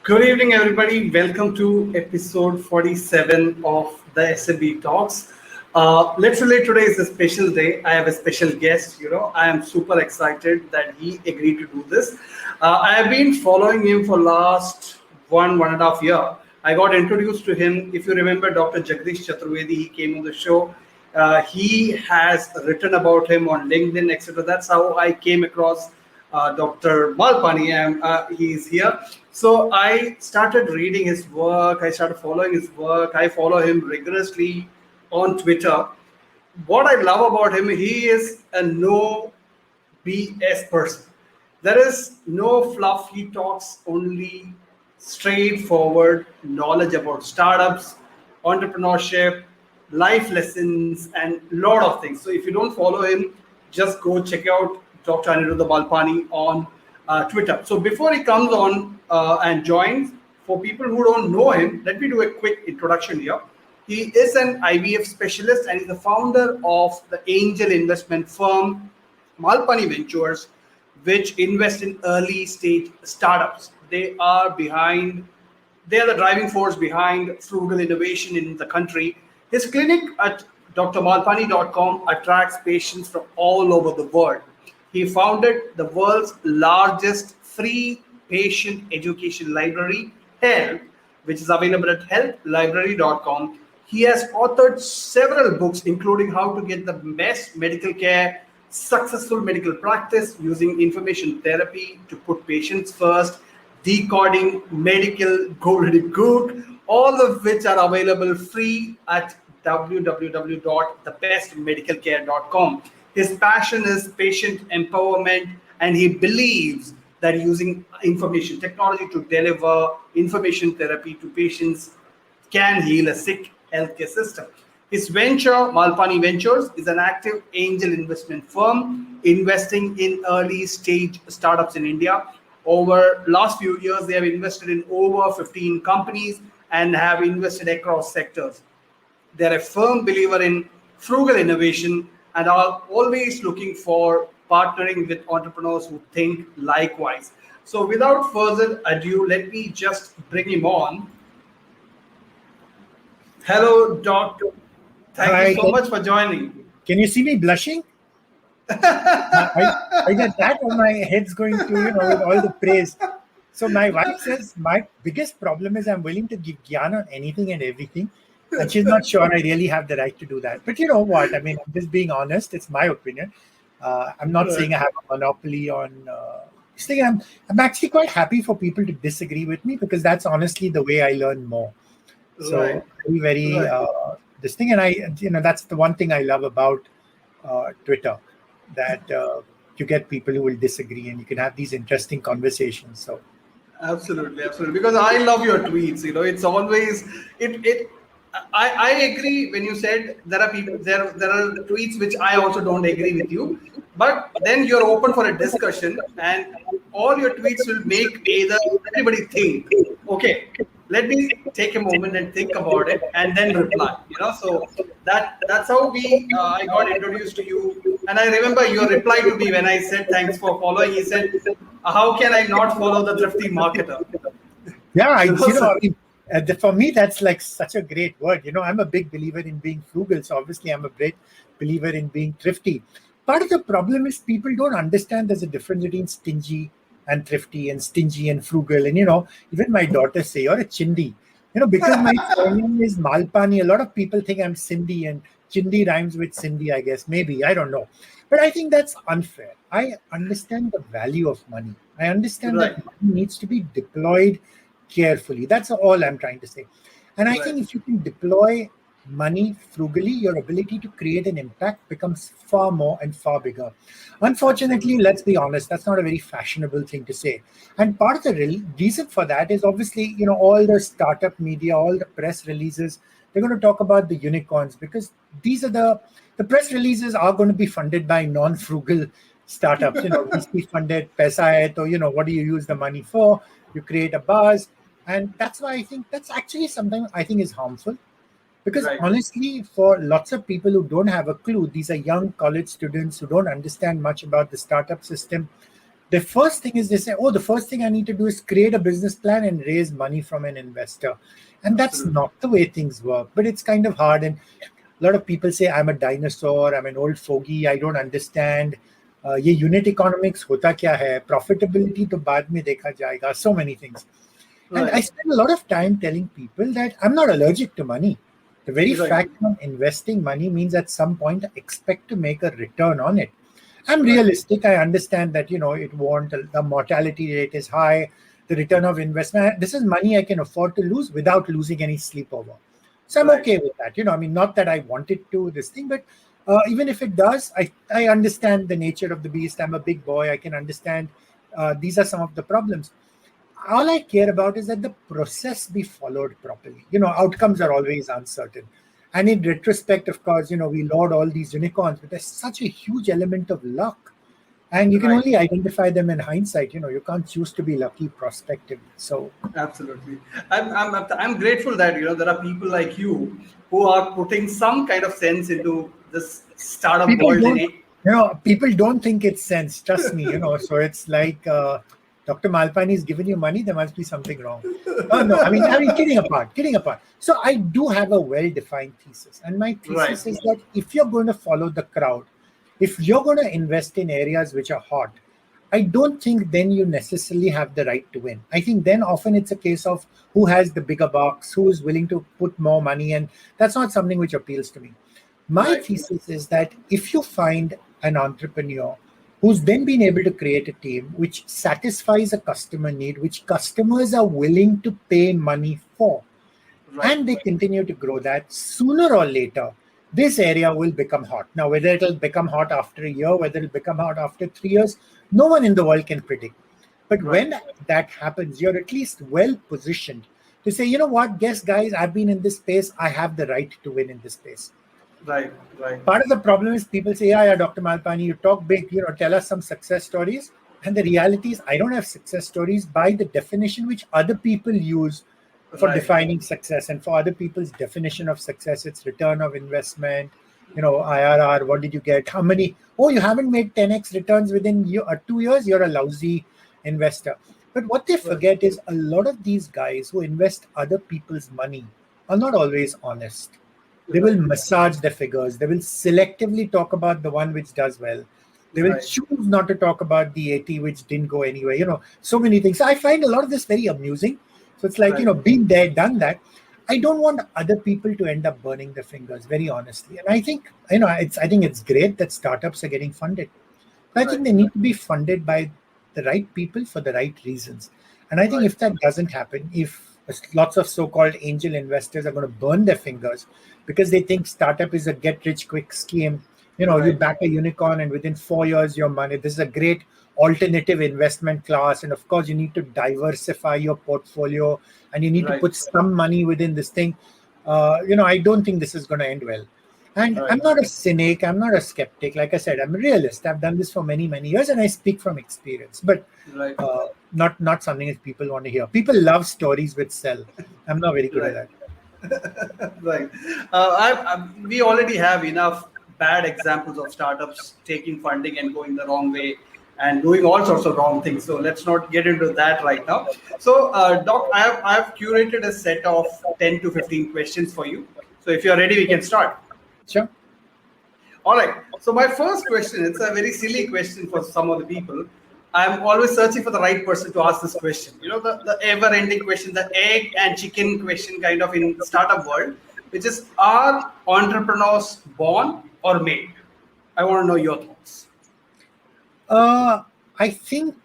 Good evening, everybody. Welcome to episode 47 of the SMB Talks. Literally, today is a special day. I have a special guest. I am super excited that he agreed to do this. I have been following him for last one and a half year. I got introduced to him. If you remember, Dr. Jagdish Chaturvedi, he came on the show. He has written about him on LinkedIn, etc. That's how I came across Dr. Malpani, and he's here. So I started reading his work. I started following his work. I follow him rigorously on Twitter. What I love about him, he is a no BS person. There is no fluff. He talks only straightforward knowledge about startups, entrepreneurship, life lessons, and lot of things. So if you don't follow him, just go check out Dr. Aniruddha Malpani on Twitter. So before he comes on and joins, for people who don't know him, let me do a quick introduction here. He is an IVF specialist and is the founder of the angel investment firm Malpani Ventures, which invest in early stage startups. They are the driving force behind Frugal Innovation in the country. His clinic at drmalpani.com attracts patients from all over the world. He founded the world's largest free patient education library, Health, which is available at healthlibrary.com. He has authored several books, including How to Get the Best Medical Care, Successful Medical Practice Using Information Therapy to Put Patients First, Decoding Medical Gobbledygook, all of which are available free at www.thebestmedicalcare.com. His passion is patient empowerment, and he believes that using information technology to deliver information therapy to patients can heal a sick healthcare system. His venture, Malpani Ventures, is an active angel investment firm investing in early stage startups in India. Over last few years, they have invested in over 15 companies and have invested across sectors. They're a firm believer in frugal innovation and are always looking for partnering with entrepreneurs who think likewise. So without further ado, let me just bring him on. Hello, Doctor. Thank you so much for joining. Can you see me blushing? I get that or my head's going to, with all the praise. So my wife says my biggest problem is I'm willing to give Gyan on anything and everything. And she's not sure I really have the right to do that. But you know what? I mean, I'm just being honest. It's my opinion. I'm not saying I have a monopoly on this thing. I'm actually quite happy for people to disagree with me because that's honestly the way I learn more. So very this thing. And that's the one thing I love about Twitter, that you get people who will disagree and you can have these interesting conversations. So absolutely. Because I love your tweets. It's always I agree when you said there are people there are tweets which I also don't agree with you, but then you're open for a discussion and all your tweets will make everybody think, okay, let me take a moment and think about it and then reply. So that's how I got introduced to you. And I remember your reply to me when I said thanks for following. He said, how can I not follow the thrifty marketer? Yeah, for me, that's like such a great word. I'm a big believer in being frugal. So obviously, I'm a great believer in being thrifty. Part of the problem is people don't understand there's a difference between stingy and thrifty and stingy and frugal. And, even my daughters say, you're a chindi. Because my surname is Malpani, a lot of people think I'm Cindy, and chindi rhymes with Cindy, I guess. Maybe, I don't know. But I think that's unfair. I understand the value of money. I understand that money needs to be deployed carefully. That's all I'm trying to say. And I think if you can deploy money frugally, your ability to create an impact becomes far more and far bigger. Unfortunately, let's be honest, that's not a very fashionable thing to say. And part of the reason for that is obviously, all the startup media, all the press releases, they're going to talk about the unicorns because these are the press releases are going to be funded by non-frugal startups, VC funded, paisa hai, to, what do you use the money for? You create a buzz. And that's why I think that's actually something I think is harmful. Because honestly, for lots of people who don't have a clue, these are young college students who don't understand much about the startup system. The first thing is they say, oh, the first thing I need to do is create a business plan and raise money from an investor. And that's Absolutely. not the way things work, but it's kind of hard. And a lot of people say, I'm a dinosaur, I'm an old fogey, I don't understand. ये unit economics होता क्या है? Profitability तो बाद में देखा जाएगा. So many things. And I Right. spend a lot of time telling people that I'm not allergic to money. The very Right. fact of investing money means at some point I expect to make a return on it. I'm Right. realistic. I understand that, it won't, the mortality rate is high, the return of investment. This is money I can afford to lose without losing any sleep over. So I'm Right. okay with that. I mean, not that I wanted to this thing, but even if it does, I understand the nature of the beast. I'm a big boy. I can understand these are some of the problems. All I care about is that the process be followed properly. Outcomes are always uncertain. And in retrospect, of course, we laud all these unicorns, but there's such a huge element of luck. And you can Right. only identify them in hindsight. You can't choose to be lucky prospectively. So Absolutely. I'm grateful that there are people like you who are putting some kind of sense into this startup people world in don't, it. people don't think it's sense. Trust me, So it's like Dr. Malpani is giving you money. There must be something wrong. No, I mean, kidding apart, kidding apart. So I do have a well-defined thesis, and my Right. thesis is that if you're going to follow the crowd, if you're going to invest in areas which are hot, I don't think then you necessarily have the right to win. I think then often it's a case of who has the bigger box, who is willing to put more money, and that's not something which appeals to me. My Right. thesis is that if you find an entrepreneur who's then been able to create a team which satisfies a customer need, which customers are willing to pay money for, Right. and they continue to grow that, sooner or later, this area will become hot. Now, whether it'll become hot after a year, whether it'll become hot after 3 years, no one in the world can predict. But Right. when that happens, you're at least well positioned to say, you know what, guess, guys, I've been in this space. I have the right to win in this space. Right. Right. Part of the problem is people say, yeah, Dr. Malpani, you talk big, tell us some success stories. And the reality is, I don't have success stories by the definition which other people use for Right. defining success. And for other people's definition of success, it's return of investment, IRR, what did you get? How many? Oh, you haven't made 10x returns within 2 years, you're a lousy investor. But what they Right. forget is a lot of these guys who invest other people's money are not always honest. They will Right. massage the figures. They will selectively talk about the one which does well. They will Right. choose not to talk about the 80 which didn't go anywhere. So many things. So I find a lot of this very amusing. So it's like, Right. been there, done that. I don't want other people to end up burning their fingers, very honestly. And I think, I think it's great that startups are getting funded. But I think Right. they need to be funded by the right people for the right reasons. And I think Right. if that doesn't happen, if lots of so-called angel investors are going to burn their fingers because they think startup is a get-rich-quick scheme, you Right. back a unicorn and within 4 years your money. This is a great alternative investment class, and of course you need to diversify your portfolio and you need to Right. put some money within this thing. I don't think this is going to end well. And I'm Right. not a cynic. I'm not a skeptic. Like I said, I'm a realist. I've done this for many, many years, and I speak from experience. But Right. not something that people want to hear. People love stories which sell. I'm not very good at Right. that. Right. We already have enough bad examples of startups taking funding and going the wrong way and doing all sorts of wrong things. So let's not get into that right now. So, Doc, I have curated a set of 10 to 15 questions for you. So if you're ready, we can start. Sure. All right. So my first question, it's a very silly question for some of the people. I'm always searching for the right person to ask this question. The ever-ending question, the egg and chicken question kind of in startup world, which is, are entrepreneurs born or made? I want to know your thoughts. I think,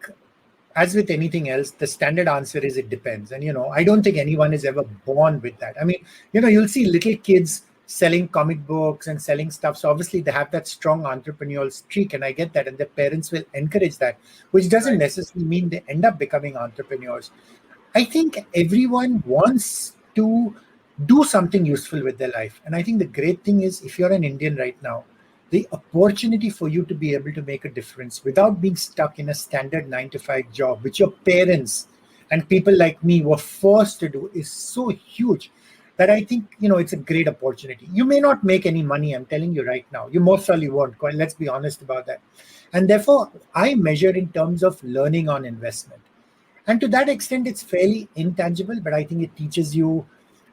as with anything else, the standard answer is it depends. And, I don't think anyone is ever born with that. I mean, you'll see little kids selling comic books and selling stuff. So obviously they have that strong entrepreneurial streak, and I get that. And their parents will encourage that, which doesn't Right. necessarily mean they end up becoming entrepreneurs. I think everyone wants to do something useful with their life. And I think the great thing is, if you're an Indian right now, the opportunity for you to be able to make a difference without being stuck in a standard 9 to 5 job, which your parents and people like me were forced to do, is so huge that I think, it's a great opportunity. You may not make any money, I'm telling you right now. You most certainly won't. Let's be honest about that. And therefore, I measure in terms of learning on investment. And to that extent, it's fairly intangible, but I think it teaches you,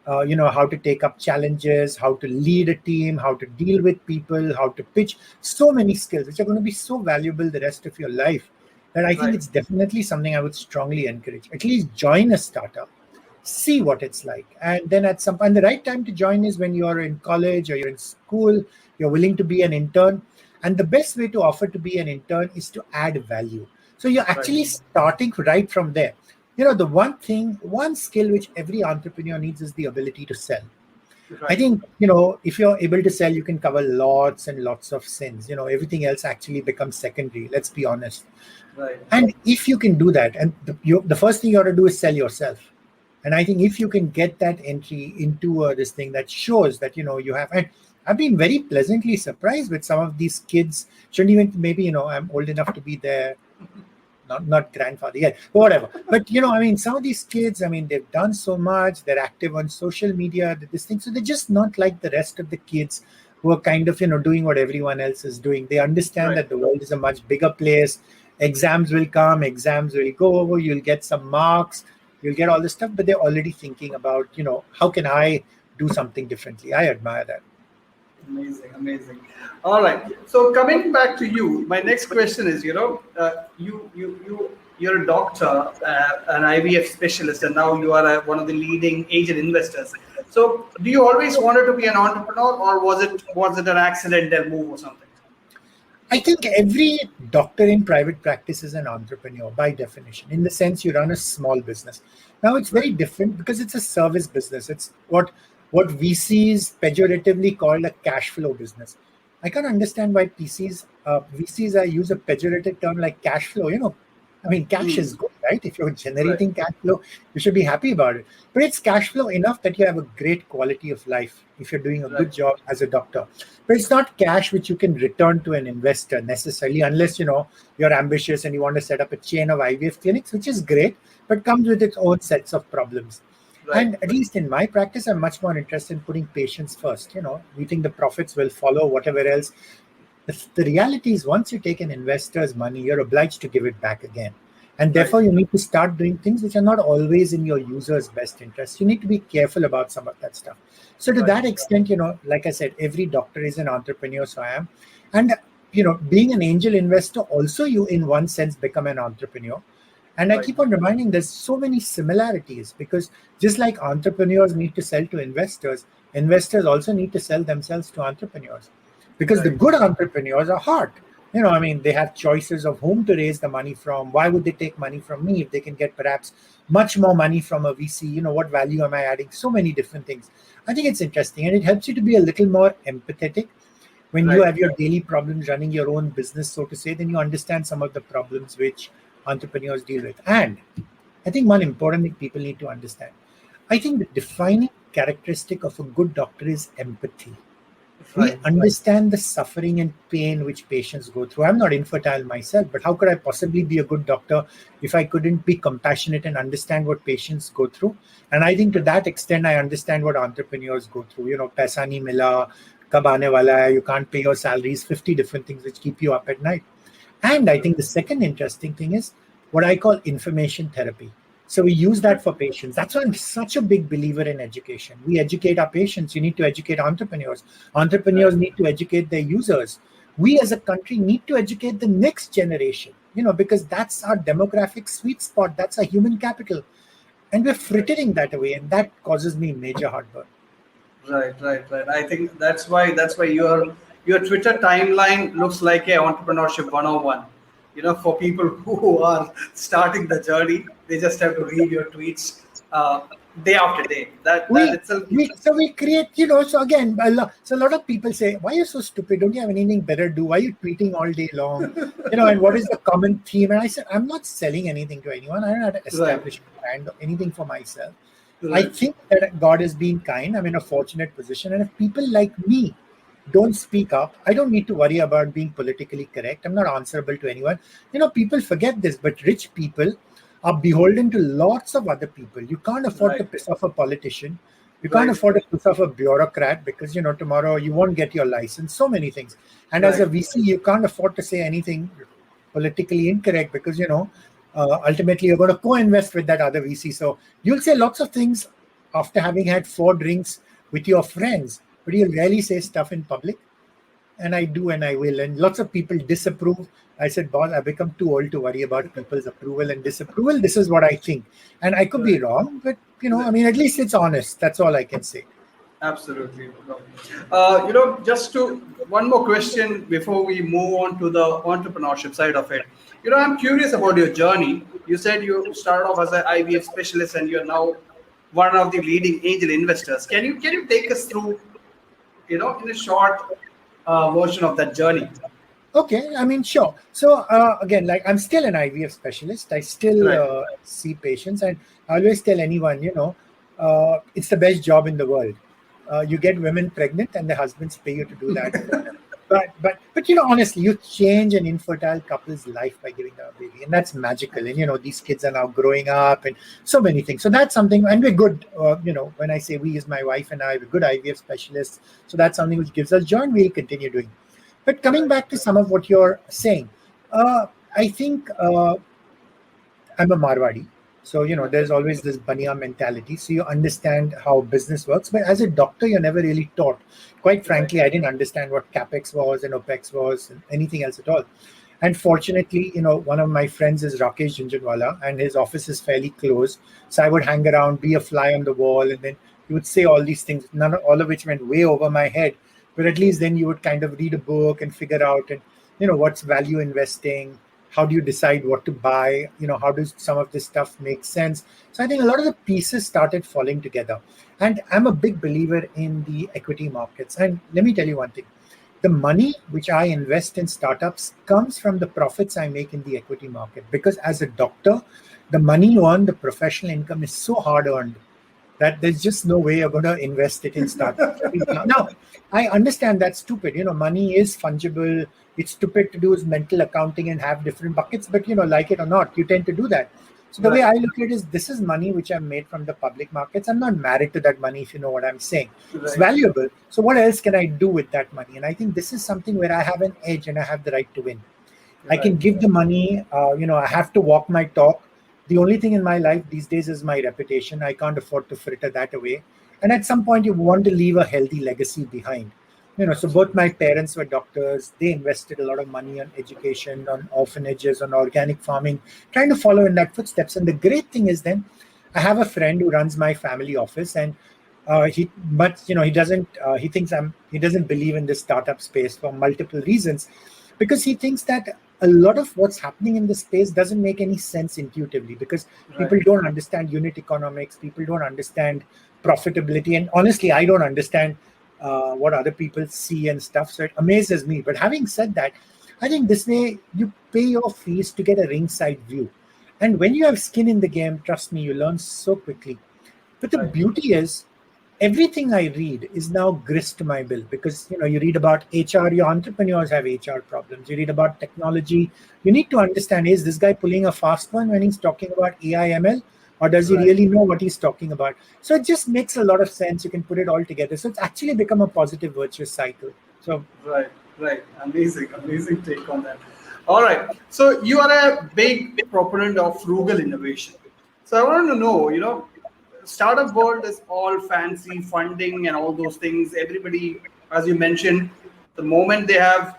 how to take up challenges, how to lead a team, how to deal with people, how to pitch. So many skills which are going to be so valuable the rest of your life, that I think Right. it's definitely something I would strongly encourage. At least join a startup, see what it's like, and then at some point, the right time to join is when you're in college or you're in school, you're willing to be an intern. And the best way to offer to be an intern is to add value. So you're Right. actually starting right from there. The one skill which every entrepreneur needs is the ability to sell. I Right. think, if you're able to sell, you can cover lots and lots of sins. Everything else actually becomes secondary. Let's be honest. Right. And if you can do that, and the first thing you ought to do is sell yourself. And I think if you can get that entry into this thing that shows that, you have, and I've been very pleasantly surprised with some of these kids. Shouldn't even, maybe, I'm old enough to be there, not grandfather yet, but whatever. But I mean, some of these kids, I mean, they've done so much. They're active on social media, this thing. So they're just not like the rest of the kids who are kind of doing what everyone else is doing. They understand Right. that the world is a much bigger place. Exams will come, exams will go over. You'll get some marks, you'll get all this stuff. But they're already thinking about, how can I do something differently? I admire that. Amazing, amazing. All right. So coming back to you, my next question is, you're a doctor, an IVF specialist, and now you are one of the leading angel investors. So, do you always wanted to be an entrepreneur, or was it an accidental move or something? I think every doctor in private practice is an entrepreneur by definition, in the sense you run a small business. Now it's very Right. different because it's a service business. It's what VCs pejoratively call a cash flow business. I can't understand why VCs use a pejorative term like cash flow. I mean, cash Hmm. is good, right? If you're Right. generating cash flow, you should be happy about it. But it's cash flow enough that you have a great quality of life if you're doing a Right. good job as a doctor. But it's not cash which you can return to an investor necessarily, unless you're ambitious and you want to set up a chain of IVF clinics, which is great, but comes with its own sets of problems. Right. And at least in my practice, I'm much more interested in putting patients first. We think the profits will follow whatever else. The reality is, once you take an investor's money, you're obliged to give it back again. And Right. therefore, you need to start doing things which are not always in your user's best interest. You need to be careful about some of that stuff. So, to Right. that extent, like I said, every doctor is an entrepreneur. So I am. And, being an angel investor, also, you, in one sense, become an entrepreneur. And I Right. keep on reminding there's so many similarities, because just like entrepreneurs need to sell to investors, investors also need to sell themselves to entrepreneurs. Because the Right. good entrepreneurs are hard. I mean, they have choices of whom to raise the money from. Why would they take money from me if they can get perhaps much more money from a VC? What value am I adding? So many different things. I think it's interesting, and it helps you to be a little more empathetic when you Right. have your daily problems running your own business, so to say. Then you understand some of the problems which entrepreneurs deal with. And I think one important thing people need to understand, I think the defining characteristic of a good doctor is empathy. We Right. understand the suffering and pain which patients go through. I'm not infertile myself, but how could I possibly be a good doctor if I couldn't be compassionate and understand what patients go through? And I think to that extent, I understand what entrepreneurs go through. Paisa nahi mila, kab aane wala hai, you can't pay your salaries, 50 different things which keep you up at night. And I think the second interesting thing is what I call information therapy. So we use that for patients. That's why I'm such a big believer in education. We educate our patients. You need to educate entrepreneurs. Right. Entrepreneurs need to educate their users. We as a country need to educate the next generation, because that's our demographic sweet spot. That's our human capital. And we're Right. frittering that away. And that causes me major heartburn. Right, right, right. I think that's why your Twitter timeline looks like a entrepreneurship 101. For people who are starting the journey, they just have to read your tweets day after day. That we itself. we create, so again, so a lot of people say, why are you so stupid? Don't you have anything better to do? Why are you tweeting all day long? And what is the common theme? And I said, I'm not selling anything to anyone. I'm not Right, establishing a brand or anything for myself. I right, think that God has been kind. I'm in a fortunate position, and if people like me don't speak up, I don't need to worry about being politically correct. I'm not answerable to anyone. People forget this, but rich people are beholden to lots of other people. You can't afford to right, piss off a politician. You can't Right. afford to piss off a bureaucrat because, tomorrow you won't get your license, so many things. And as a Right. VC, you can't afford to say anything politically incorrect because, ultimately you're going to co-invest with that other VC. So you'll say lots of things after having had 4 drinks with your friends, but you'll rarely say stuff in public. And I do, and I will. And lots of people disapprove. I said, boss, I've become too old to worry about people's approval and disapproval. This is what I think. And I could be Right. wrong, but, Right. at least it's honest. That's all I can say. Absolutely. Just to one more question before we move on to the entrepreneurship side of it. I'm curious about your journey. You said you started off as an IVF specialist, and you're now one of the leading angel investors. Can you take us through, in a short version of that journey? Okay, sure. So again, like I'm still an IVF specialist. I still Right. see patients, and I always tell anyone, it's the best job in the world. You get women pregnant, and their husbands pay you to do that for them. But honestly, you change an infertile couple's life by giving them a baby, and that's magical. And these kids are now growing up, and so many things. So that's something, and we're good. When I say we, is my wife and I, we're good IVF specialists. So that's something which gives us joy, and we'll continue doing. But coming Right. back to some of what you're saying, I think I'm a Marwadi. So, Okay. there's always this Baniya mentality. So you understand how business works. But as a doctor, you're never really taught. Quite Right. frankly, I didn't understand what CapEx was and OPEX was and anything else at all. And fortunately, one of my friends is Rakesh Jhunjhunwala, and his office is fairly close. So I would hang around, be a fly on the wall, and then he would say all these things, all of which went way over my head. But at least then you would kind of read a book and figure out, and what's value investing, how do you decide what to buy, how does some of this stuff make sense. So I think a lot of the pieces started falling together. And I'm a big believer in the equity markets. And let me tell you one thing, the money which I invest in startups comes from the profits I make in the equity market. Because as a doctor, the money you earn, the professional income is so hard earned that there's just no way you're going to invest it in startups. Now, I understand that's stupid. Money is fungible. It's stupid to do is mental accounting and have different buckets, but like it or not, you tend to do that. So the way Right. I look at it is this is money which I've made from the public markets. I'm not married to that money, if you know what I'm saying. It's Right. valuable. So what else can I do with that money? And I think this is something where I have an edge and I have the right to win. I can Right. give the money, I have to walk my talk. The only thing in my life these days is my reputation. I can't afford to fritter that away. And at some point, you want to leave a healthy legacy behind. So both Absolutely. my parents were doctors. They invested a lot of money on education, on orphanages, on organic farming, trying to follow in that footsteps. And the great thing is then I have a friend who runs my family office, and he doesn't. He thinks he doesn't believe in this startup space for multiple reasons, because he thinks that a lot of what's happening in the space doesn't make any sense intuitively because Right. people don't understand unit economics, people don't understand profitability, and honestly, I don't understand what other people see and stuff. So it amazes me. But having said that, I think this way you pay your fees to get a ringside view. And when you have skin in the game, trust me, you learn so quickly. But the Right. beauty is, everything I read is now grist to my bill because you read about HR, your entrepreneurs have HR problems. You read about technology. You need to understand, is this guy pulling a fast one when he's talking about AI ML? Or does he Right. really know what he's talking about? So it just makes a lot of sense. You can put it all together. So it's actually become a positive virtuous cycle. So Right, right. Amazing, amazing take on that. All right. So you are a big proponent of frugal innovation. So I want to know, startup world is all fancy funding and all those things. Everybody, as you mentioned, the moment they have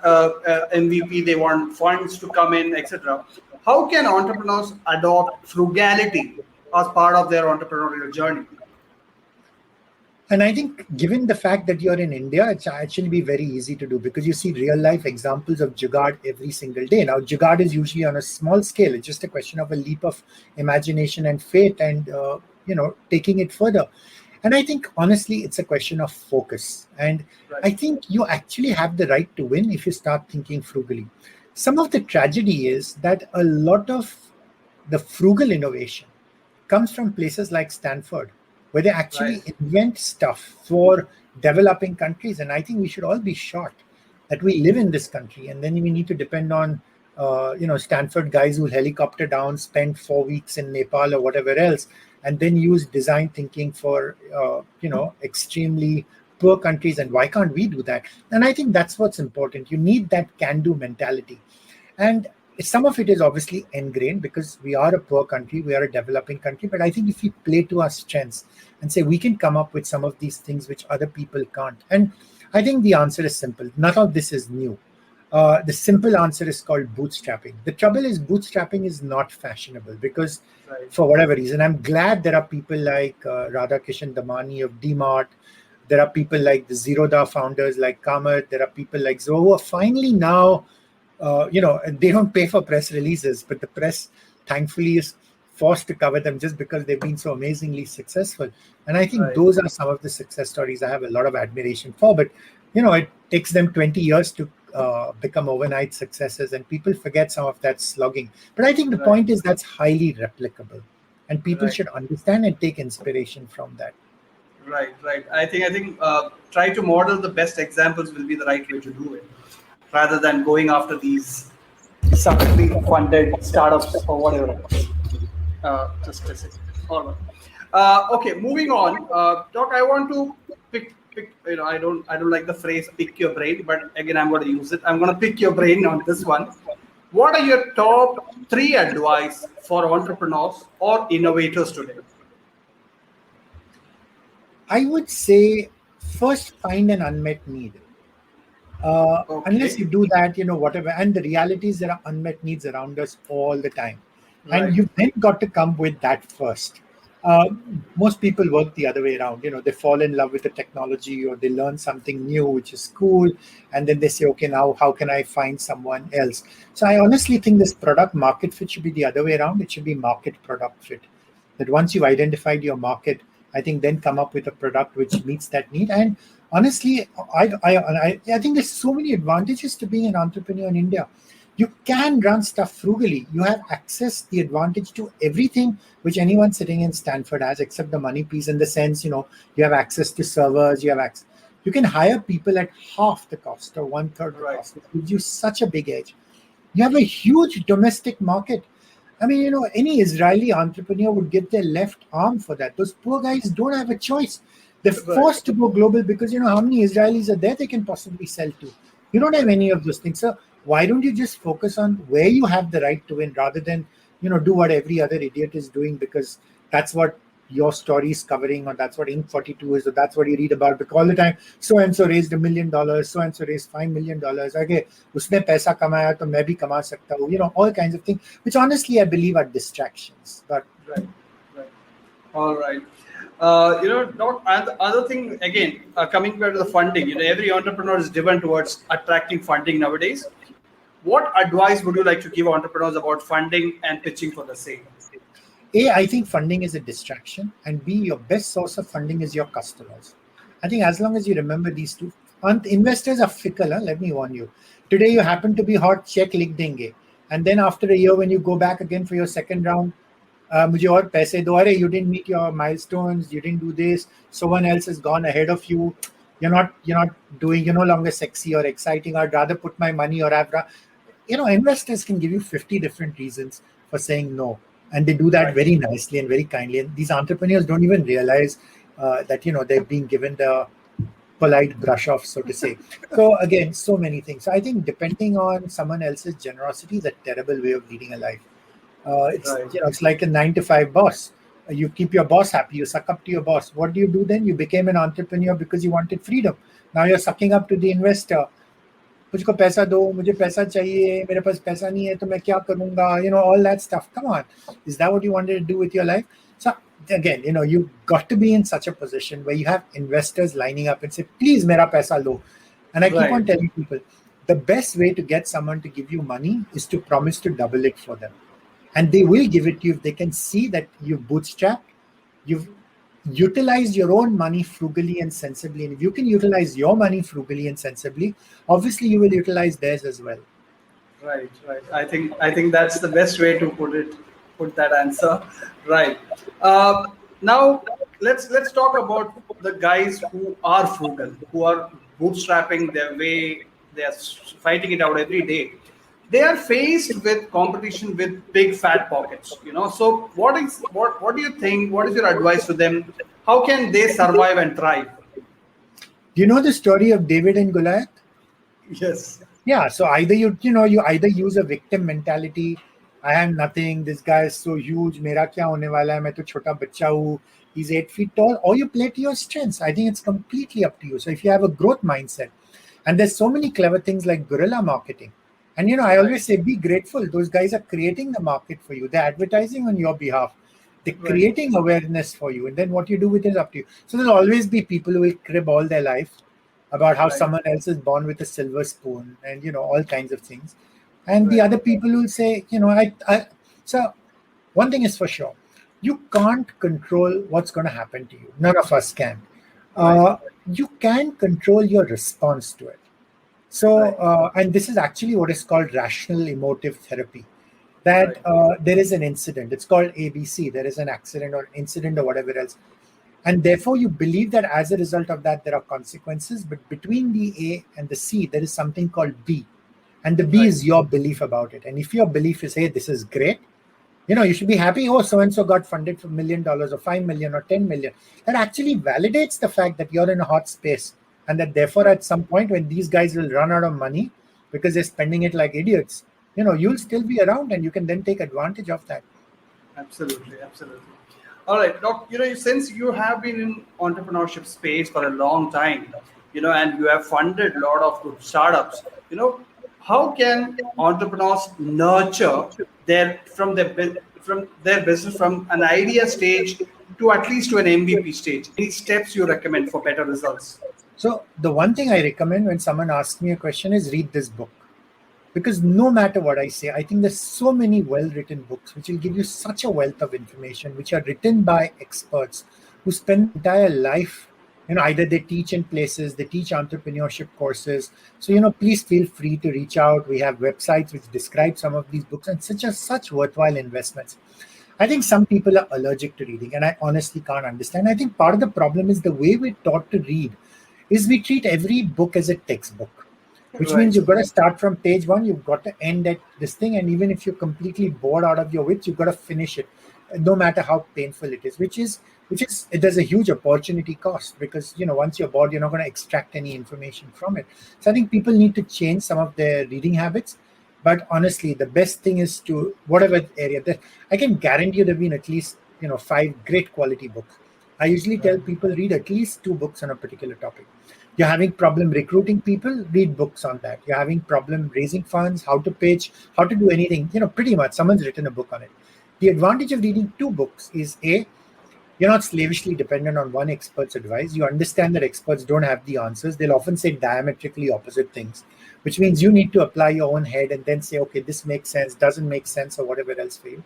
MVP, they want funds to come in, etc. How can entrepreneurs adopt frugality as part of their entrepreneurial journey? And I think, given the fact that you're in India, it's actually be very easy to do because you see real life examples of Jugaad every single day. Now, Jugaad is usually on a small scale. It's just a question of a leap of imagination and faith and, taking it further. And I think, honestly, it's a question of focus. And Right, I think you actually have the right to win if you start thinking frugally. Some of the tragedy is that a lot of the frugal innovation comes from places like Stanford, where they right, actually invent stuff for developing countries. And I think we should all be shocked that we live in this country and then we need to depend on Stanford guys who helicopter down, spend 4 weeks in Nepal or whatever else, and then use design thinking for extremely poor countries. And why can't we do that? And I think that's what's important. You need that can-do mentality, and some of it is obviously ingrained because we are a poor country, we are a developing country. But I think if we play to our strengths and say we can come up with some of these things which other people can't, and I think the answer is simple. None of this is new. The simple answer is called bootstrapping. The trouble is bootstrapping is not fashionable because for whatever reason, I'm glad there are people like Radhakishan Damani of DMart. There are people like the Zerodha founders like Kamath. There are people like Zoho who are finally now, they don't pay for press releases, but the press thankfully is forced to cover them just because they've been so amazingly successful. And I think those are some of the success stories I have a lot of admiration for. But, it takes them 20 years to become overnight successes, and people forget some of that slogging. But I think the point is that's highly replicable, and people should understand and take inspiration from that. Right. I think try to model the best examples will be the right way to do it, rather than going after these subtly funded startups or whatever. Just a second. All right. Okay, moving on. Doc, I want to pick. I don't like the phrase "pick your brain," but again, I'm going to use it. I'm going to pick your brain on this one. What are your top 3 advice for entrepreneurs or innovators today? I would say first find an unmet need. Unless you do that, whatever. And the reality is there are unmet needs around us all the time. And you've then got to come with that first. Most people work the other way around. They fall in love with the technology or they learn something new, which is cool. And then they say, okay, now how can I find someone else? So I honestly think this product market fit should be the other way around. It should be market product fit. That once you've identified your market, I think then come up with a product which meets that need. And honestly, I think there's so many advantages to being an entrepreneur in India. You can run stuff frugally. You have access, the advantage to everything which anyone sitting in Stanford has, except the money piece, in the sense, you have access to servers, you can hire people at half the cost or 1/3 the cost. It gives you such a big edge. You have a huge domestic market. I mean, any Israeli entrepreneur would give their left arm for that. Those poor guys don't have a choice. They're forced to go global because, how many Israelis are there they can possibly sell to. You don't have any of those things. So why don't you just focus on where you have the right to win rather than, do what every other idiot is doing because that's what your story is covering, or that's what Inc. 42 is, or that's what you read about. Because all the time, so-and-so raised $1 million, so-and-so raised $5 million. Okay, usne paisa kamaya, to main bhi kama sakta hu. All kinds of things, which honestly I believe are distractions. But Right. All right. Doc, and the other thing, again, coming back to the funding, every entrepreneur is driven towards attracting funding nowadays. What advice would you like to give entrepreneurs about funding and pitching for the same? A, I think funding is a distraction, and B, your best source of funding is your customers. I think as long as you remember these two, investors are fickle, let me warn you. Today you happen to be hot, check lik denge. And then after a year, when you go back again for your second round, mujhe aur paise do, arey, you didn't meet your milestones, you didn't do this, someone else has gone ahead of you, you're not doing, you're no longer sexy or exciting, I'd rather put my money or investors can give you 50 different reasons for saying no. And they do that very nicely and very kindly. And these entrepreneurs don't even realize that, they're being given the polite brush off, so to say. So again, so many things. So I think depending on someone else's generosity is a terrible way of leading a life. It's like a 9-to-5 boss. You keep your boss happy. You suck up to your boss. What do you do then? You became an entrepreneur because you wanted freedom. Now you're sucking up to the investor. मुझको पैसा दो, मुझे पैसा चाहिए, मेरे पास पैसा नहीं है तो मैं क्या करूंगा, all that stuff. Come on, is that what you wanted to do with your life? So again, you've got to be in such a position where you have investors lining up and say, please mera paisa lo. And I keep on telling people, the best way to get someone to give you money is to promise to double it for them. And they will give it to you if they can see that you've bootstrapped, you've utilize your own money frugally and sensibly. And if you can utilize your money frugally and sensibly, obviously you will utilize theirs as well. Right. I think that's the best way to put that answer. Right. Now let's talk about the guys who are frugal, who are bootstrapping their way. They are fighting it out every day. they are faced with competition with big fat pockets. So what do you think? What is your advice to them? How can they survive and thrive? Do you know the story of David and Goliath? Yes. Yeah, so either you either use a victim mentality. I am nothing. This guy is so huge. मेरा क्या होने वाला है? मैं तो छोटा बच्चा हूँ. He's 8 feet tall. Or you play to your strengths. I think it's completely up to you. So if you have a growth mindset, and there's so many clever things like guerrilla marketing, and I always say be grateful. Those guys are creating the market for you. They're advertising on your behalf. They're creating awareness for you, and then what you do with it is up to you. So there'll always be people who will crib all their life about how someone else is born with a silver spoon and all kinds of things, and the other people will say so one thing is for sure, you can't control what's going to happen to you. None of us can. You can control your response to it. So and this is actually what is called rational emotive therapy, that there is an incident, it's called ABC, there is an accident or incident or whatever else. And therefore, you believe that as a result of that, there are consequences. But between the A and the C, there is something called B. And the B is your belief about it. And if your belief is, hey, this is great, you should be happy. Oh, so-and-so got funded for $1 million or $5 million or 10 million. That actually validates the fact that you're in a hot space. And that therefore, at some point when these guys will run out of money because they're spending it like idiots, you'll still be around and you can then take advantage of that. Absolutely, absolutely. All right, Doc, since you have been in entrepreneurship space for a long time, and you have funded a lot of good startups, how can entrepreneurs nurture from their business from an idea stage to at least to an MVP stage? Any steps you recommend for better results? So the one thing I recommend when someone asks me a question is read this book. Because no matter what I say, I think there's so many well-written books which will give you such a wealth of information, which are written by experts who spend entire life, either they teach in places, they teach entrepreneurship courses. So, please feel free to reach out. We have websites which describe some of these books and such worthwhile investments. I think some people are allergic to reading, and I honestly can't understand. I think part of the problem is the way we're taught to read is we treat every book as a textbook. Which means you've got to start from page 1, you've got to end at this thing, and even if you're completely bored out of your wits, you've got to finish it, no matter how painful it is. Which is there's a huge opportunity cost, because once you're bored, you're not going to extract any information from it. So I think people need to change some of their reading habits. But honestly, the best thing is to whatever area that I can guarantee you, there've been at least 5 great quality books. I usually tell people read at least 2 books on a particular topic. You're having problem recruiting people, read books on that. You're having problem raising funds, how to pitch, how to do anything, pretty much someone's written a book on it. The advantage of reading 2 books is A, you're not slavishly dependent on one expert's advice. You understand that experts don't have the answers. They'll often say diametrically opposite things, which means you need to apply your own head and then say, okay, this makes sense, doesn't make sense, or whatever else for you.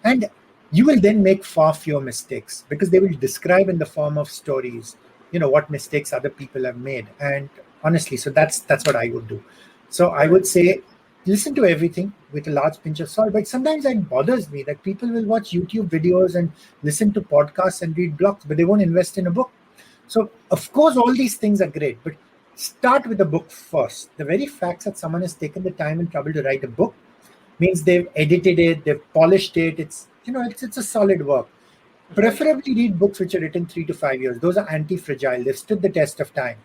And you will then make far fewer mistakes because they will describe in the form of stories what mistakes other people have made. And honestly, so that's what I would do. So I would say listen to everything with a large pinch of salt. But sometimes it bothers me that people will watch YouTube videos and listen to podcasts and read blogs, but they won't invest in a book. So of course all these things are great, but start with a book first. The very fact that someone has taken the time and trouble to write a book means they've edited it, they've polished it. It's a solid work. Preferably read books which are written 3 to 5 years. Those are anti-fragile. They've stood the test of time.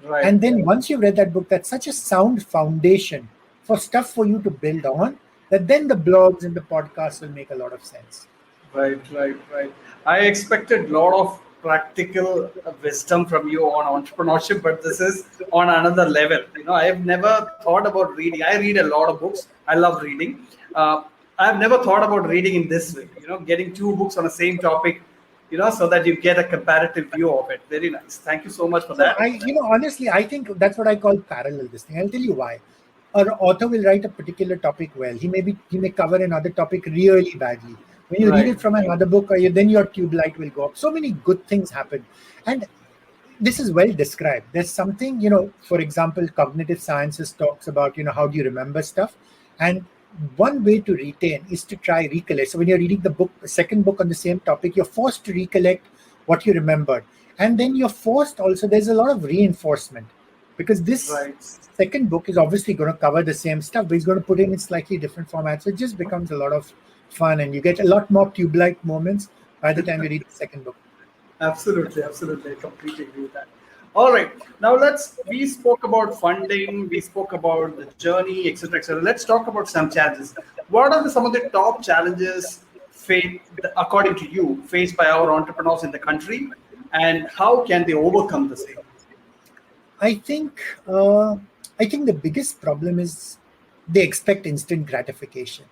Right. And then once you've read that book, that's such a sound foundation for stuff for you to build on, that then the blogs and the podcasts will make a lot of sense. Right. I expected a lot of practical wisdom from you on entrepreneurship, but this is on another level. I have never thought about reading. I read a lot of books. I love reading. I've never thought about reading in this way, getting 2 books on the same topic, so that you get a comparative view of it. Very nice. Thank you so much for that. Honestly, I think that's what I call parallel this thing. I'll tell you why. An author will write a particular topic well. He may cover another topic really badly. When you read it from another book, then your tube light will go up. So many good things happen. And this is well described. There's something, for example, cognitive sciences talks about, how do you remember stuff? And one way to retain is to try recollect. So when you're reading the second book on the same topic, you're forced to recollect what you remembered. And then you're forced also, there's a lot of reinforcement. because this Right. second book is obviously going to cover the same stuff, but he's going to put it in slightly different formats. So it just becomes a lot of fun, and you get a lot more tube-like moments by the time you read the second book. Absolutely, absolutely. I completely agree with that. All right. Now we spoke about funding, we spoke about the journey, etc., etc. Let's talk about some challenges. What are some of the top challenges according to you, faced by our entrepreneurs in the country, and how can they overcome the same? I think uh, I think the biggest problem is they expect instant gratification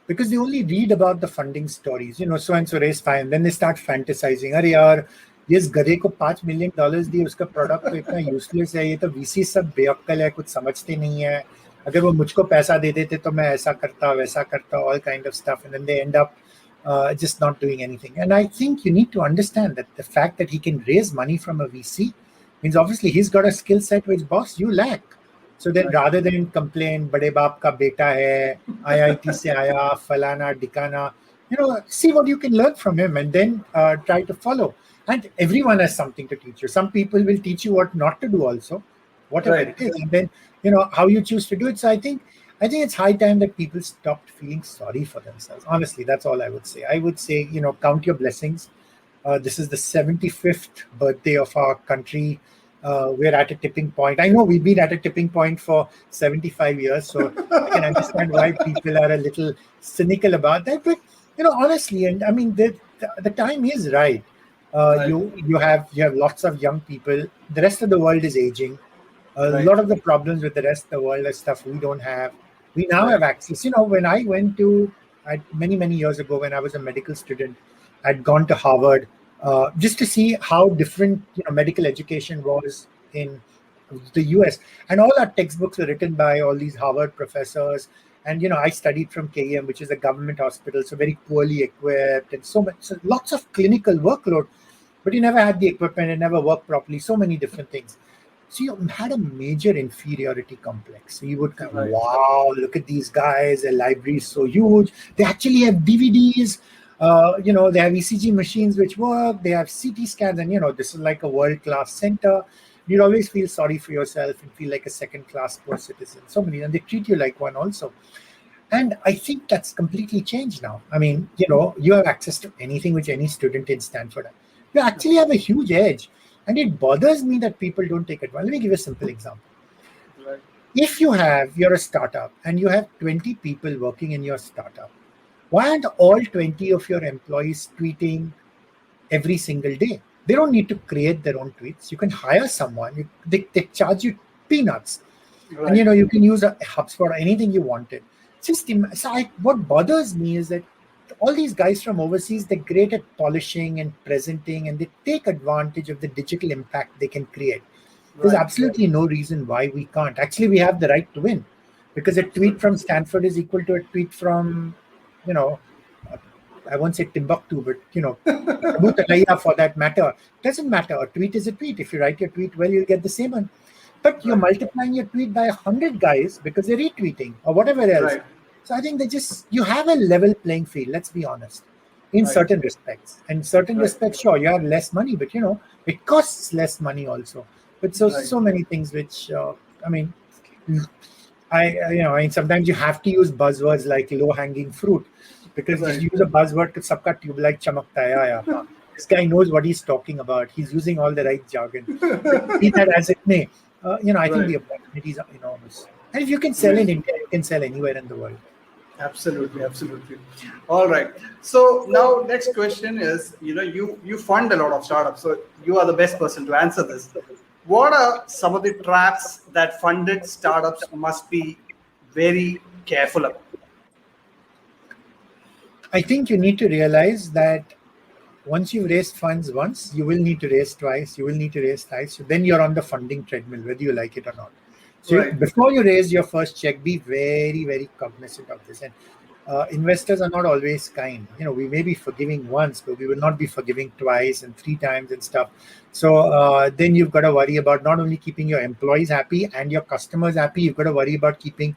because they only read about the funding stories. So and so raised fine. Then they start fantasizing. अरे यार ये इस गधे को $5 million दिए, उसका product तो इतना यूजलेस है, ये तो वीसी सब बेअक्कल है, कुछ समझते नहीं है, अगर वो मुझको पैसा दे देते तो मैं ऐसा करता वैसा करता, all kind of stuff, and then they end up just not doing anything. And I think you need to understand that the fact that he can raise money from a VC means obviously he's got a skill set which, boss, you lack. So then rather than complain, bade baap ka beta hai, IIT se aaya, falana, dikana, see what you can learn from him and then try to follow. And everyone has something to teach you. Some people will teach you what not to do also, whatever it is. And then, how you choose to do it. So I think it's high time that people stopped feeling sorry for themselves. Honestly, that's all I would say. I would say, count your blessings. This is the 75th birthday of our country. We're at a tipping point. I know we've been at a tipping point for 75 years, so I can understand why people are a little cynical about that. But honestly, and I mean, the time is right. You have lots of young people. The rest of the world is aging. A lot of the problems with the rest of the world are stuff we don't have. We now have access. When I went to many years ago, when I was a medical student, I'd gone to Harvard. Just to see how different medical education was in the US. And all our textbooks were written by all these Harvard professors. And, I studied from KEM, which is a government hospital, so very poorly equipped and so lots of clinical workload. But you never had the equipment, it never worked properly, so many different things. So you had a major inferiority complex. So you would kind of, wow, look at these guys, their library is so huge. They actually have DVDs. They have ECG machines which work. They have CT scans, and this is like a world-class center. You'd always feel sorry for yourself and feel like a second-class poor citizen. So many, and they treat you like one also. And I think that's completely changed now. I mean, you have access to anything which any student in Stanford has. You actually have a huge edge, and it bothers me that people don't take advantage. Let me give you a simple example. Right. If you're a startup and you have 20 people working in your startup, why aren't all 20 of your employees tweeting every single day? They don't need to create their own tweets. You can hire someone. They charge you peanuts. Right. And you can use a HubSpot or anything you wanted. What bothers me is that all these guys from overseas, they're great at polishing and presenting, and they take advantage of the digital impact they can create. There's absolutely no reason why we can't. Actually, we have the right to win, because a tweet from Stanford is equal to a tweet from I won't say Timbuktu, but Bhutanaya for that matter. Doesn't matter. A tweet is a tweet. If you write your tweet well, you'll get the same one. But you're multiplying your tweet by 100 guys because they're retweeting or whatever else. Right. So I think you have a level playing field. Let's be honest, in certain respects. And certain respects, sure, you have less money, but it costs less money also. But so many things which I sometimes you have to use buzzwords like low-hanging fruit, because if you use a buzzword, sabka tube like chamakta hai. This guy knows what he's talking about. He's using all the right jargon. Be that as it may, I think the opportunities are enormous. And if you can sell in India, you can sell anywhere in the world. Absolutely. All right. So now next question is, you fund a lot of startups, so you are the best person to answer this. What are some of the traps that funded startups must be very careful about? I think you need to realize that once you've raised funds once, you will need to raise twice, you will need to raise thrice. So then you're on the funding treadmill, whether you like it or not. So before you raise your first check, be very, very cognizant of this. And investors are not always kind. We may be forgiving once, but we will not be forgiving twice and 3 times and stuff. So then you've got to worry about not only keeping your employees happy and your customers happy, you've got to worry about keeping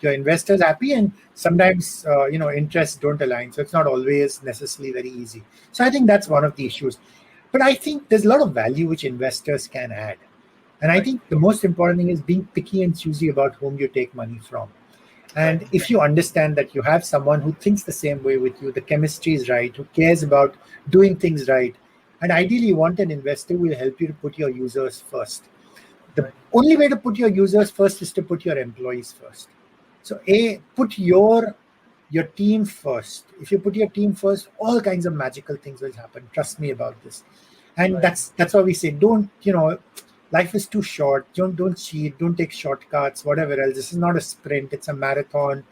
your investors happy. And sometimes, interests don't align. So it's not always necessarily very easy. So I think that's one of the issues. But I think there's a lot of value which investors can add. And I think the most important thing is being picky and choosy about whom you take money from. And if you understand that you have someone who thinks the same way with you, the chemistry is right, who cares about doing things right, and ideally you want an investor who will help you to put your users first. The only way to put your users first is to put your employees first. So put your team first. If you put your team first, all kinds of magical things will happen. Trust me about this. And that's why we say, don't, life is too short. Don't cheat. Don't take shortcuts, whatever else. This is not a sprint. It's a marathon.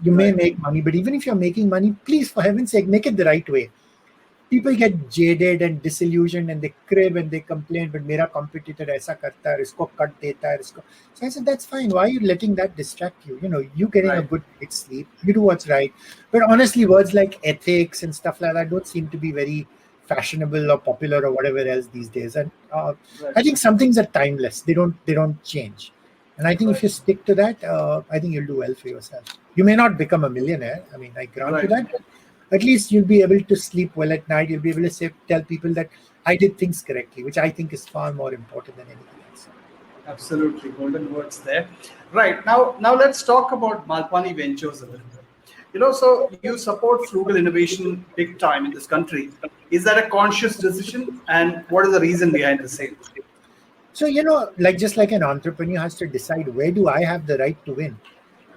You may make money, but even if you're making money, please, for heaven's sake, make it the right way. People get jaded and disillusioned and they crib and they complain, but mera competitor aisa karta hai, isko cut deta hai, isko. So I said, that's fine. Why are you letting that distract you? You getting a good night's sleep, you do what's right. But honestly, words like ethics and stuff like that don't seem to be very fashionable or popular or whatever else these days. And I think some things are timeless. They don't change. And I think if you stick to that, I think you'll do well for yourself. You may not become a millionaire. I mean, I grant you that. At least you'll be able to sleep well at night. You'll be able to tell people that I did things correctly, which I think is far more important than anything else. Absolutely, golden words there. Right, now let's talk about Malpani Ventures a little bit. So you support frugal innovation big time in this country. Is that a conscious decision, and what is the reason behind the same? So, just like an entrepreneur has to decide, where do I have the right to win?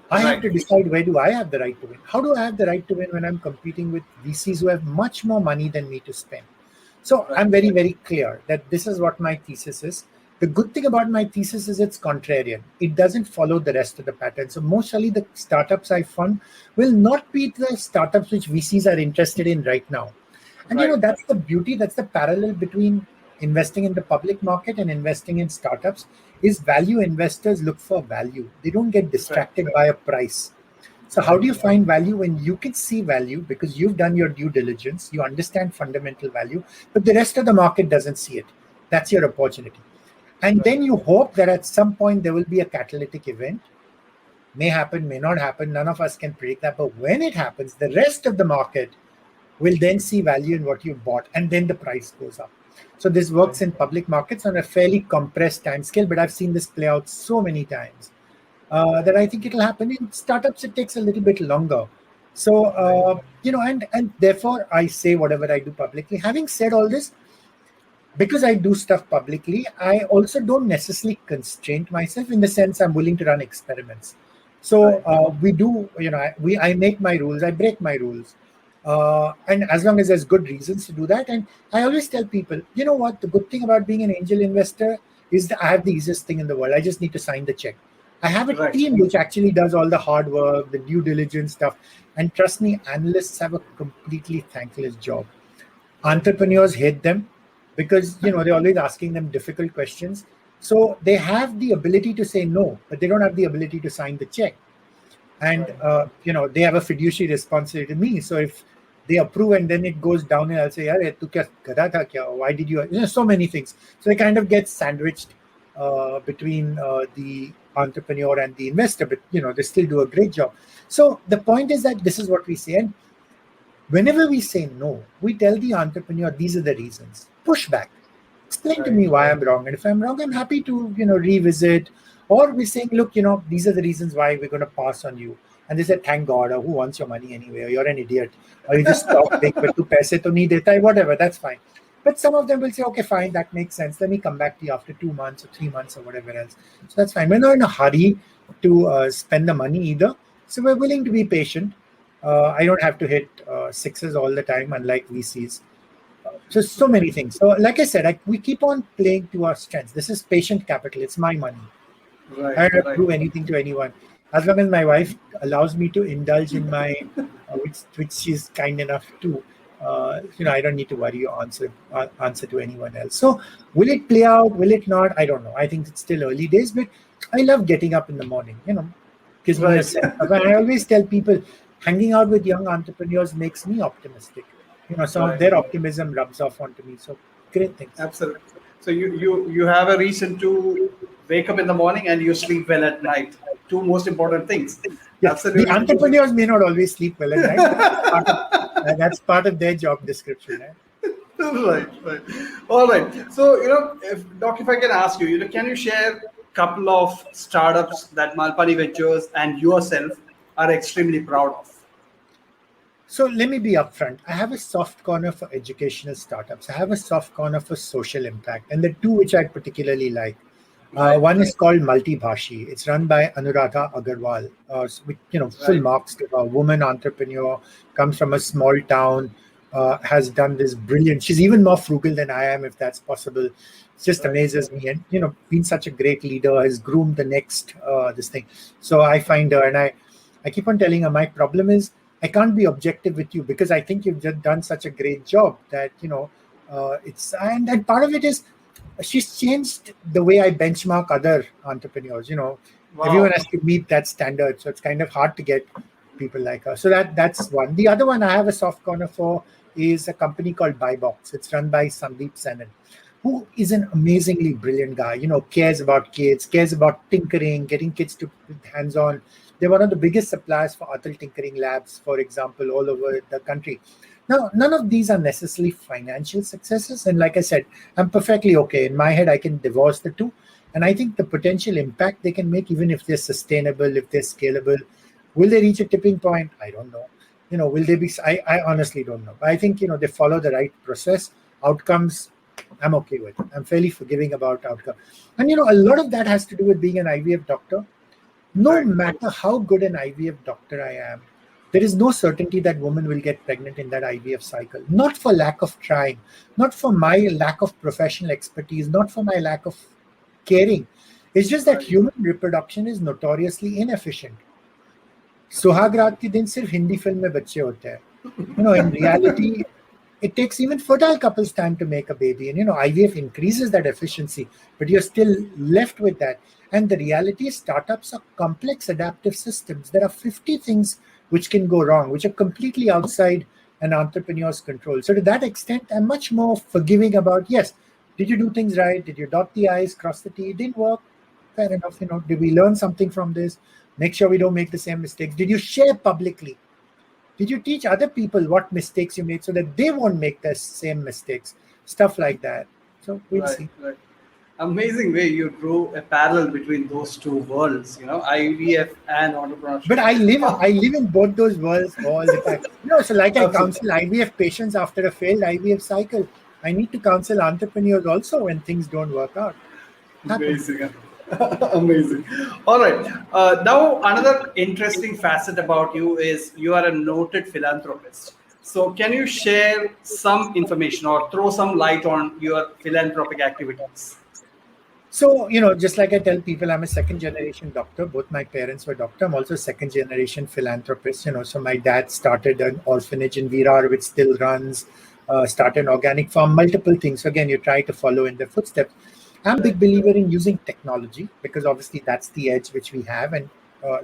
I have to decide, where do I have the right to win? How do I have the right to win when I'm competing with VCs who have much more money than me to spend? So I'm very, very clear that this is what my thesis is. The good thing about my thesis is it's contrarian. It doesn't follow the rest of the pattern. So mostly the startups I fund will not be the startups which VCs are interested in right now. And that's the beauty, that's the parallel between investing in the public market and investing in startups. Is value investors look for value. They don't get distracted by a price. So how do you find value when you can see value because you've done your due diligence, you understand fundamental value, but the rest of the market doesn't see it? That's your opportunity. And then you hope that at some point there will be a catalytic event. May happen, may not happen. None of us can predict that. But when it happens, the rest of the market will then see value in what you bought, and then the price goes up. So this works in public markets on a fairly compressed time scale, but I've seen this play out so many times that I think it'll happen. In startups, it takes a little bit longer. So, and therefore I say whatever I do publicly. Having said all this, because I do stuff publicly, I also don't necessarily constrain myself in the sense I'm willing to run experiments. So we do, I make my rules, I break my rules. And as long as there's good reasons to do that. And I always tell people, you know what, the good thing about being an angel investor is that I have the easiest thing in the world. I just need to sign the check. I have a team which actually does all the hard work, the due diligence stuff. And trust me, analysts have a completely thankless job. Entrepreneurs hate them because, they're always asking them difficult questions. So they have the ability to say no, but they don't have the ability to sign the check. And, they have a fiduciary responsibility to me. So if they approve and then it goes down and I'll say, why did you, so many things. So they kind of get sandwiched between the entrepreneur and the investor, but, they still do a great job. So the point is that this is what we say. And whenever we say no, we tell the entrepreneur, these are the reasons. Push back. Explain to me why I'm wrong. And if I'm wrong, I'm happy to, revisit. Or we're saying, look, these are the reasons why we're going to pass on you. And they said, thank God, or who wants your money anyway, or you're an idiot, or you just talk big, but tu paise to nahi deta hai, whatever, that's fine. But some of them will say, okay, fine, that makes sense. Let me come back to you after 2 months or 3 months or whatever else. So that's fine. We're not in a hurry to spend the money either. So we're willing to be patient. I don't have to hit sixes all the time, unlike VCs. So many things. So like I said, we keep on playing to our strengths. This is patient capital. It's my money. I don't prove anything to anyone. As long as my wife allows me to indulge in my, which she's kind enough to, I don't need to worry or answer to anyone else. So will it play out? Will it not? I don't know. I think it's still early days, but I love getting up in the morning. Gives me a sense. I always tell people, hanging out with young entrepreneurs makes me optimistic. Some of their optimism rubs off onto me. So great things. Absolutely. So you have a reason to wake up in the morning and you sleep well at night. Two most important things. Yeah. Absolutely. The entrepreneurs may not always sleep well at night. That's part of their job description. Right? Right, right. All right. So, if I can ask you, can you share a couple of startups that Malpani Ventures and yourself are extremely proud of? So let me be upfront. I have a soft corner for educational startups. I have a soft corner for social impact, and the two which I particularly like. Right, One is right, called Multibhashi. It's run by Aniruddha Agarwal, with full right, marks to a woman entrepreneur, comes from a small town, has done this brilliant. She's even more frugal than I am, if that's possible. It just right, amazes me, and been such a great leader, has groomed the next this thing. So I find her, and I keep on telling her my problem is I can't be objective with you because I think you've just done such a great job that it's and part of it is she's changed the way I benchmark other entrepreneurs. Everyone wow, has to meet that standard, so it's kind of hard to get people like her. So that's one. The other one I have a soft corner for is a company called Buybox. It's run by Sandeep Sanan, who is an amazingly brilliant guy. Cares about kids, cares about tinkering, getting kids to hands on. They're one of the biggest suppliers for Atal tinkering labs, for example, all over the country. Now, none of these are necessarily financial successes. And like I said, I'm perfectly okay. In my head, I can divorce the two. And I think the potential impact they can make, even if they're sustainable, if they're scalable, will they reach a tipping point? I don't know. Will they be? I honestly don't know. I think, they follow the right process. Outcomes, I'm okay with. I'm fairly forgiving about outcome. And, a lot of that has to do with being an IVF doctor. No right, matter how good an IVF doctor I am, there is no certainty that woman will get pregnant in that IVF cycle. Not for lack of trying, not for my lack of professional expertise, not for my lack of caring. It's just that right, human reproduction is notoriously inefficient. सुहाग रात के दिन सिर्फ Hindi film में बच्चे होते हैं. In reality, it takes even fertile couples time to make a baby. And, IVF increases that efficiency, but you're still left with that. And the reality is startups are complex adaptive systems. There are 50 things which can go wrong, which are completely outside an entrepreneur's control. So to that extent, I'm much more forgiving about, yes, did you do things right? Did you dot the I's, cross the T? It didn't work. Fair enough. Did we learn something from this? Make sure we don't make the same mistakes. Did you share publicly? Did you teach other people what mistakes you made so that they won't make the same mistakes? Stuff like that. So we'll right, see. right. Amazing way you drew a parallel between those two worlds, IVF and But entrepreneurship. I live in both those worlds all the time. So like I Absolutely. counsel IVF patients after a failed IVF cycle, I need to counsel entrepreneurs also when things don't work out. Happens. Amazing. Amazing. All right. Now, another interesting facet about you is you are a noted philanthropist. So, can you share some information or throw some light on your philanthropic activities? So, just like I tell people, I'm a second generation doctor. Both my parents were doctor. I'm also a second generation philanthropist. So my dad started an orphanage in Virar, which still runs, started an organic farm, multiple things. So again, you try to follow in their footsteps. I'm a Right. big believer in using technology because obviously that's the edge which we have. And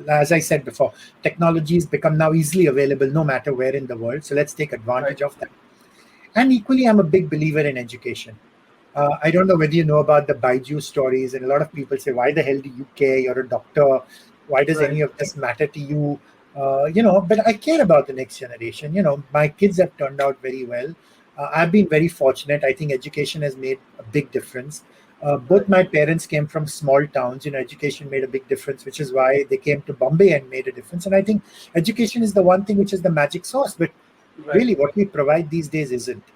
as I said before, technology has become now easily available no matter where in the world. So let's take Right. advantage of that. And equally, I'm a big believer in education. I don't know whether you know about the Baiju stories, and a lot of people say, "Why the hell do you care? You're a doctor. Why does Right. any of this matter to you?" But I care about the next generation. My kids have turned out very well. I've been very fortunate. I think education has made a big difference. Both Right. my parents came from small towns. Education made a big difference, which is why they came to Bombay and made a difference. And I think education is the one thing which is the magic sauce. But Right. really, what we provide these days isn't.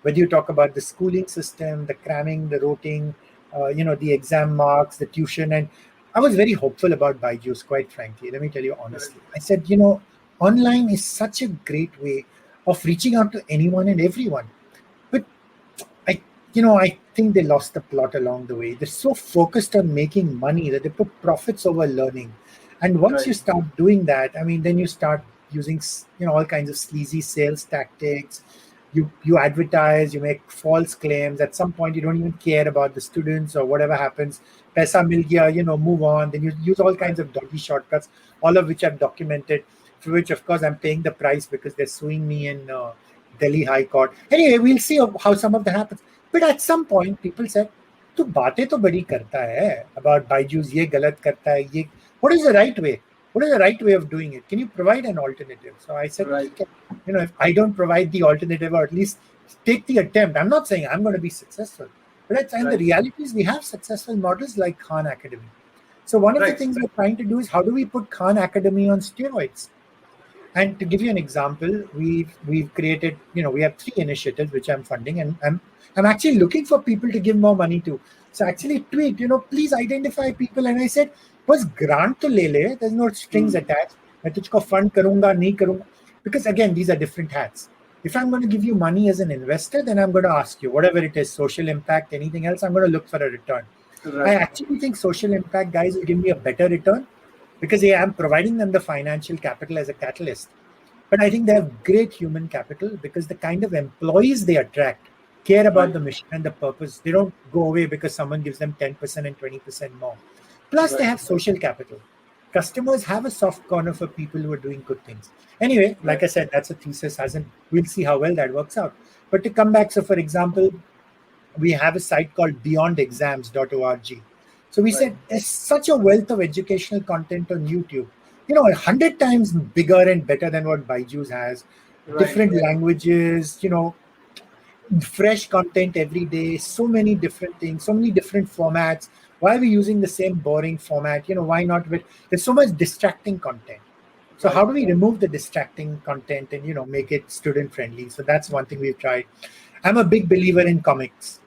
Whether you talk about the schooling system, the cramming, the roting, the exam marks, the tuition, and I was very hopeful about Byju's, quite frankly. Let me tell you Right. honestly. I said, online is such a great way of reaching out to anyone and everyone. But I think they lost the plot along the way. They're so focused on making money that they put profits over learning. And once Right. you start doing that, then you start using, all kinds of sleazy sales tactics. You advertise, you make false claims. At some point, you don't even care about the students or whatever happens. Paisa mil gaya, move on. Then you use all Right. kinds of dodgy shortcuts, all of which I've documented, for which, of course, I'm paying the price because they're suing me in Delhi High Court. Anyway, we'll see how some of that happens. But at some point, people said, "तू बातें तो बड़ी करता है about Byju's ये गलत करता है ये." What is the right way? What is the right way of doing it? Can you provide an alternative? So I said, Right. if I don't provide the alternative, or at least take the attempt, I'm not saying I'm going to be successful, but and the Right. reality is we have successful models like Khan Academy. So one of the Right. things we're trying to do is how do we put Khan Academy on steroids? And to give you an example, we've created, we have 3 initiatives which I'm funding, and I'm actually looking for people to give more money to. So actually tweet, please identify people. And I said, बस grant to ले ले, there's no strings attached. मैं तुझको fund करूंगा नहीं करूंगा, because again these are different hats. If I'm going to give you money as an investor, then I'm going to ask you whatever it is, social impact, anything else, I'm going to look for a return. Right. I actually think social impact guys will give me a better return, because yeah, I'm providing them the financial capital as a catalyst. But I think they have great human capital, because the kind of employees they attract care about the mission and the purpose. They don't go away because someone gives them 10% and 20% more. Plus, they have social capital. Customers have a soft corner for people who are doing good things. Anyway, like I said, that's a thesis. We'll see how well that works out. But to come back, so for example, we have a site called beyondexams.org. So we said there's such a wealth of educational content on YouTube, 100 times bigger and better than what Byju's has. Different languages, fresh content every day, so many different things, so many different formats. Why are we using the same boring format? Why not? There's so much distracting content. So how do we remove the distracting content and, make it student friendly? So that's one thing we've tried. I'm a big believer in comics.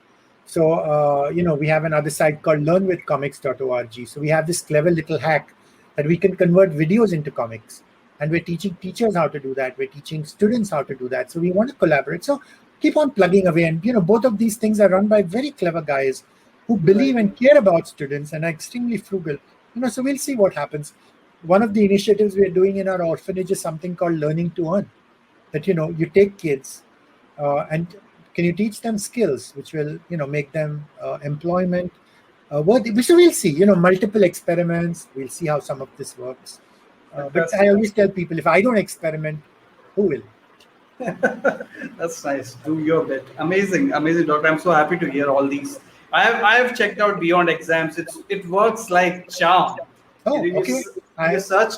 So, we have another site called learnwithcomics.org. So we have this clever little hack that we can convert videos into comics. And we're teaching teachers how to do that. We're teaching students how to do that. So we want to collaborate. So keep on plugging away. And, both of these things are run by very clever guys who believe and care about students and are extremely frugal. So we'll see what happens. One of the initiatives we're doing in our orphanage is something called Learning to Earn. That, you take kids and can you teach them skills which will, make them employment worthy? So we'll see, multiple experiments. We'll see how some of this works. But I always tell people, if I don't experiment, who will? That's nice. Do your bit. Amazing, doctor. I'm so happy to hear all these. I have checked out Beyond Exams. It works like charm. Oh, okay. You search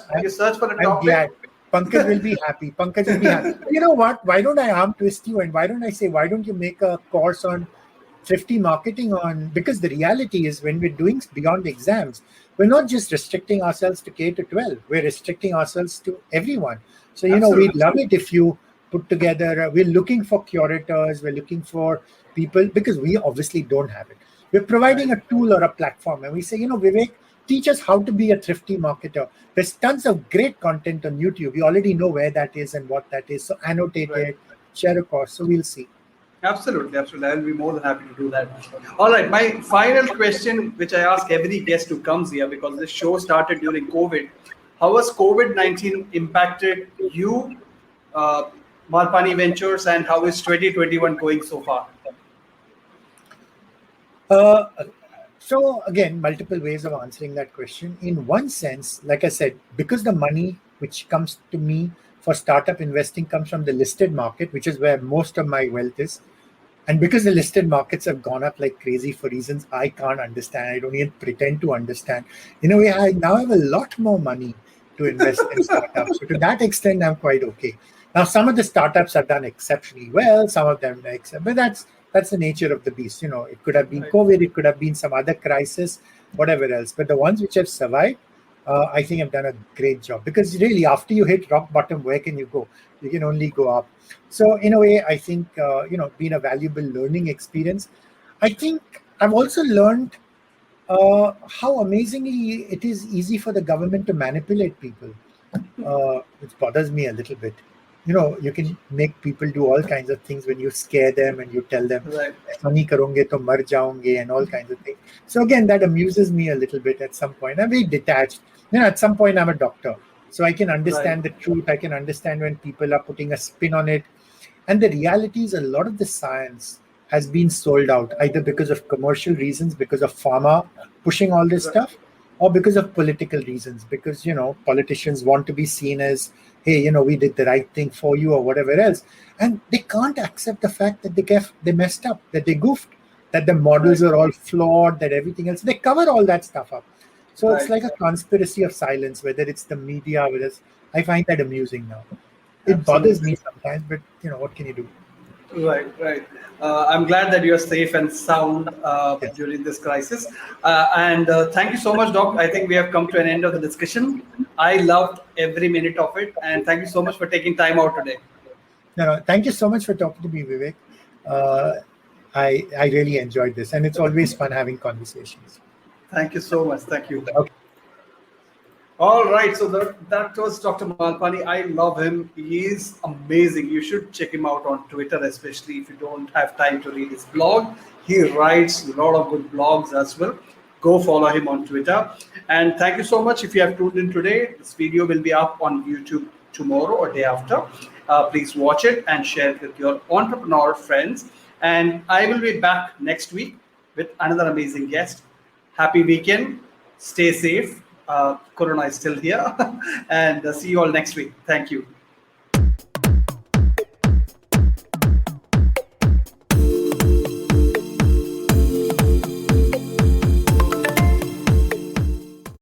for a topic. I'm glad. Pankaj will be happy. You know what? Why don't I arm twist you, and why don't I say, why don't you make a course on thrifty marketing because the reality is when we're doing Beyond Exams, we're not just restricting ourselves to K to 12. We're restricting ourselves to everyone. So, we'd love it if you put together, we're looking for curators, we're looking for people, because we obviously don't have it. We're providing a tool or a platform, and we say, Vivek, teach us how to be a thrifty marketer. There's tons of great content on YouTube. We already know where that is and what that is. So annotate it, share a course. So we'll see. Absolutely. I'll be more than happy to do that. All right. My final question, which I ask every guest who comes here, because this show started during COVID. How has COVID-19 impacted you, Malpani Ventures, and how is 2021 going so far? So again, multiple ways of answering that question. In one sense, like I said, because the money which comes to me for startup investing comes from the listed market, which is where most of my wealth is. And because the listed markets have gone up like crazy for reasons I can't understand, I don't even pretend to understand. In a way, I now have a lot more money to invest in startups. So to that extent, I'm quite okay. Now, some of the startups have done exceptionally well, some of them, but that's the nature of the beast. It could have been COVID, it could have been some other crisis, whatever else. But the ones which have survived, I think have done a great job, because really after you hit rock bottom, where can you go? You can only go up. So in a way, I think, been a valuable learning experience. I think I've also learned how amazingly it is easy for the government to manipulate people, which bothers me a little bit. You can make people do all kinds of things when you scare them and you tell them, "Funny karonge to mar jaonge," and all kinds of things. So again, that amuses me a little bit at some point. I'm very detached. At some point, I'm a doctor, so I can understand the truth. I can understand when people are putting a spin on it. And the reality is, a lot of the science has been sold out, either because of commercial reasons, because of pharma pushing all this stuff, or because of political reasons, because, politicians want to be seen as, hey, we did the right thing for you, or whatever else. And they can't accept the fact that they messed up, that they goofed, that the models are all flawed, that everything else. They cover all that stuff up. So it's like a conspiracy of silence, whether it's the media, whether it's, I find that amusing now. It bothers me sometimes, but what can you do? Right, right. I'm glad that you're safe and sound Yes. during this crisis. And thank you so much, Doc. I think we have come to an end of the discussion. I loved every minute of it. And thank you so much for taking time out today. No, thank you so much for talking to me, Vivek. I really enjoyed this, and it's always fun having conversations. Thank you so much. Thank you. Okay. All right, so that was Dr. Malpani. I love him. He is amazing. You should check him out on Twitter, especially if you don't have time to read his blog. He writes a lot of good blogs as well. Go follow him on Twitter. And thank you so much if you have tuned in today. This video will be up on YouTube tomorrow or day after. Please watch it and share it with your entrepreneur friends. And I will be back next week with another amazing guest. Happy weekend. Stay safe. Corona is still here. And see you all next week. Thank you.